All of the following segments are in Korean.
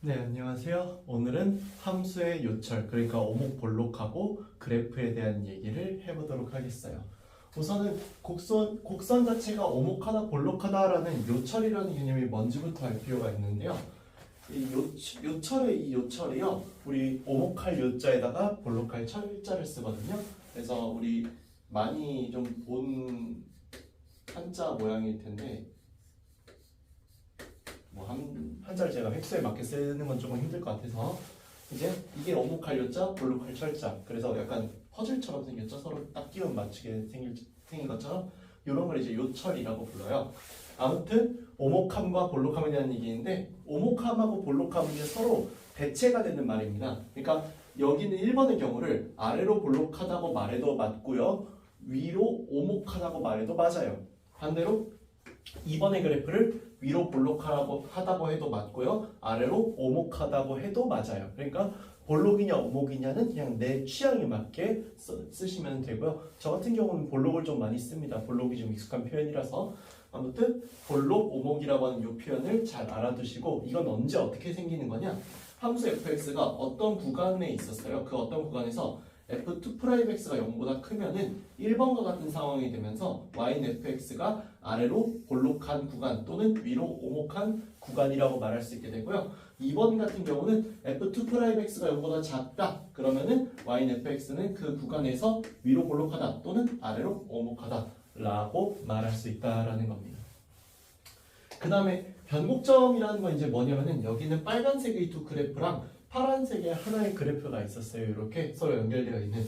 네, 안녕하세요. 오늘은 함수의 요철, 그러니까 오목볼록하고 그래프에 대한 얘기를 해보도록 하겠어요. 우선은 곡선 자체가 오목하다, 볼록하다라는 요철이라는 개념이 뭔지부터 알 필요가 있는데요. 이 요철의 이 요철이요, 우리 오목할 요자에다가 볼록할 철자를 쓰거든요. 그래서 우리 많이 좀 본 한자 모양일 텐데, 뭐 한자를 제가 획수에 맞게 쓰는 건 조금 힘들 것 같아서 이제 이게 오목할 요자, 볼록할 철자, 그래서 약간 퍼즐처럼 생겼죠. 서로 딱 끼워 맞추게 생긴 것처럼 이런 걸 이제 요철이라고 불러요. 아무튼 오목함과 볼록함에 대한 얘기인데, 오목함하고 볼록함은 이제 서로 대체가 되는 말입니다. 그러니까 여기는 1번의 경우를 아래로 볼록하다고 말해도 맞고요, 위로 오목하다고 말해도 맞아요. 반대로 2번의 그래프를 위로 볼록하다고 해도 맞고요, 아래로 오목하다고 해도 맞아요. 그러니까 볼록이냐 오목이냐는 그냥 내 취향에 맞게 쓰시면 되고요. 저 같은 경우는 볼록을 좀 많이 씁니다. 볼록이 좀 익숙한 표현이라서. 아무튼 볼록, 오목이라고 하는 이 표현을 잘 알아두시고, 이건 언제 어떻게 생기는 거냐, 함수 fx가 어떤 구간에 있었어요. 그 어떤 구간에서 f2'x가 0보다 크면은 1번과 같은 상황이 되면서 y는 fx가 아래로 볼록한 구간 또는 위로 오목한 구간이라고 말할 수 있게 되고요. 2번 같은 경우는 f2'x가 0보다 작다 그러면은 y는 fx는 그 구간에서 위로 볼록하다 또는 아래로 오목하다 라고 말할 수 있다라는 겁니다. 그 다음에 변곡점이라는 건 이제 뭐냐면은, 여기는 빨간색의 두 그래프랑 파란색의 하나의 그래프가 있었어요. 이렇게 서로 연결되어 있는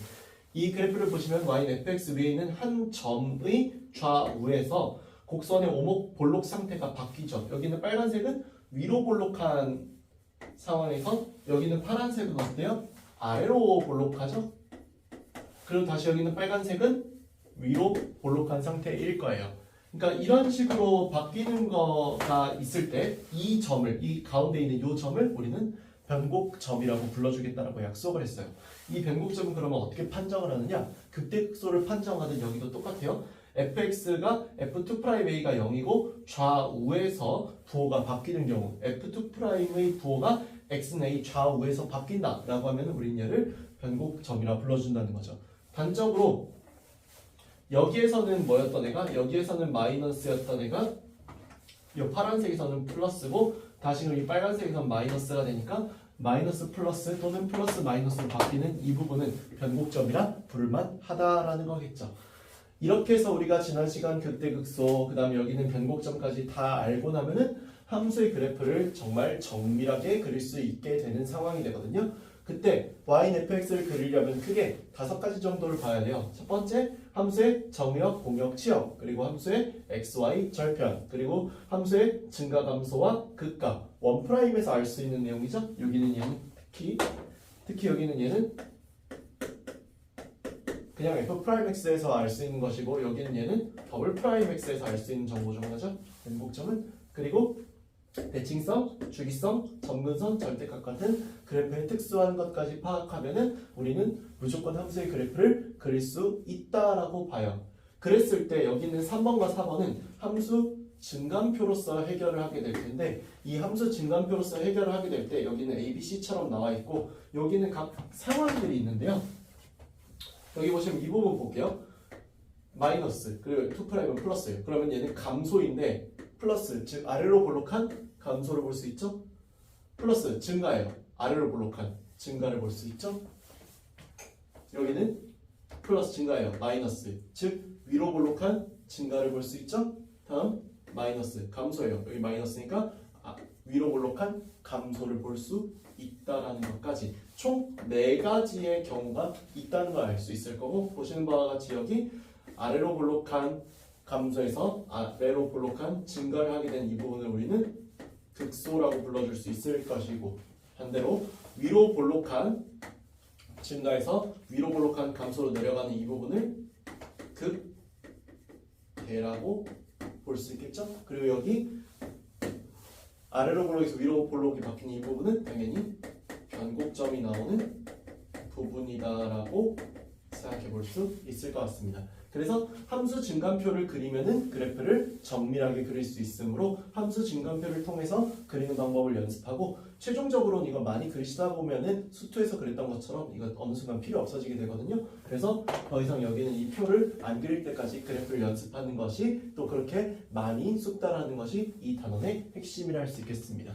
이 그래프를 보시면 y는 fx 위에 있는 한 점의 좌우에서 곡선의 오목 볼록 상태가 바뀌죠. 여기는 빨간색은 위로 볼록한 상황에서, 여기는 파란색은 어때요? 아래로 볼록하죠. 그리고 다시 여기는 빨간색은 위로 볼록한 상태일 거예요. 그러니까 이런 식으로 바뀌는 거가 있을 때 이 점을, 이 가운데 있는 이 점을 우리는 변곡점이라고 불러주겠다라고 약속을 했어요. 이 변곡점은 그러면 어떻게 판정을 하느냐? 극대극소를 판정하듯 여기도 똑같아요. fx가 f2'a가 0이고 좌우에서 부호가 바뀌는 경우, f2'의 부호가 x는 a 좌우에서 바뀐다 라고 하면 우리는 얘를 변곡점이라 불러준다는 거죠. 단적으로 여기에서는 뭐였던 애가, 여기에서는 마이너스였던 애가 이 파란색에서는 플러스고, 다시 이 빨간색에서는 마이너스가 되니까 마이너스 플러스 또는 플러스 마이너스로 바뀌는 이 부분은 변곡점이라 부를만하다라는 거겠죠. 이렇게 해서 우리가 지난 시간 극대극소, 그 다음에 여기는 변곡점까지 다 알고 나면은 함수의 그래프를 정말 정밀하게 그릴 수 있게 되는 상황이 되거든요. 그때 y는 fx를 그리려면 크게 5가지 정도를 봐야 돼요. 첫 번째, 함수의 정의역, 공역, 치역, 그리고 함수의 xy 절편, 그리고 함수의 증가감소와 극값, 원프라임에서 알 수 있는 내용이죠. 여기는 얘는 특히 여기는 얘는 그냥 f'x에서 알 수 있는 것이고, 여기는 얘는 더블'x에서 알 수 있는 정보 중 하나죠. 변곡점은. 그리고 대칭성, 주기성, 점근선, 절대값 같은 그래프의 특수한 것까지 파악하면은 우리는 무조건 함수의 그래프를 그릴 수 있다라고 봐요. 그랬을 때 여기는 3번과 4번은 함수 증감표로서 해결을 하게 될 텐데, 이 함수 증감표로서 해결을 하게 될 때 여기는 A, B, C처럼 나와 있고, 여기는 각 상황들이 있는데요. 여기 보시면 이 부분 볼게요. 마이너스, 그리고 2'은 플러스예요. 그러면 얘는 감소인데 플러스, 즉 아래로 볼록한 감소를 볼 수 있죠. 플러스 증가예요. 아래로 볼록한 증가를 볼 수 있죠. 여기는 플러스 증가예요. 마이너스, 즉 위로 볼록한 증가를 볼 수 있죠. 다음 마이너스 감소예요. 여기 마이너스니까 위로 볼록한 감소를 볼 수 있다라는 것까지 총 4가지의 경우가 있다는 걸 알 수 있을 거고, 보시는 바와 같이 여기 아래로 볼록한 감소에서 아래로 볼록한 증가를 하게 된 이 부분을 우리는 극소라고 불러줄 수 있을 것이고, 반대로 위로 볼록한 증가에서 위로 볼록한 감소로 내려가는 이 부분을 극대라고 볼 수 있겠죠. 그리고 여기 아래로 볼록에서 위로 볼록이 바뀌는 이 부분은 당연히 변곡점이 나오는 부분이다라고 생각해 볼 수 있을 것 같습니다. 그래서 함수 증감표를 그리면은 그래프를 정밀하게 그릴 수 있으므로 함수 증감표를 통해서 그리는 방법을 연습하고 최종적으로는 이거 많이 그리시다 보면은 수투에서 그랬던 것처럼 이거 어느 순간 필요 없어지게 되거든요. 그래서 더 이상 여기는 이 표를 안 그릴 때까지 그래프를 연습하는 것이 또 그렇게 많이 숙달하는 것이 이 단원의 핵심이라 할 수 있겠습니다.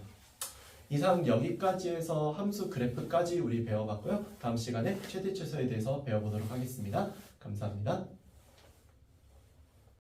이상 여기까지 해서 함수 그래프까지 우리 배워봤고요. 다음 시간에 최대 최소에 대해서 배워보도록 하겠습니다. 감사합니다.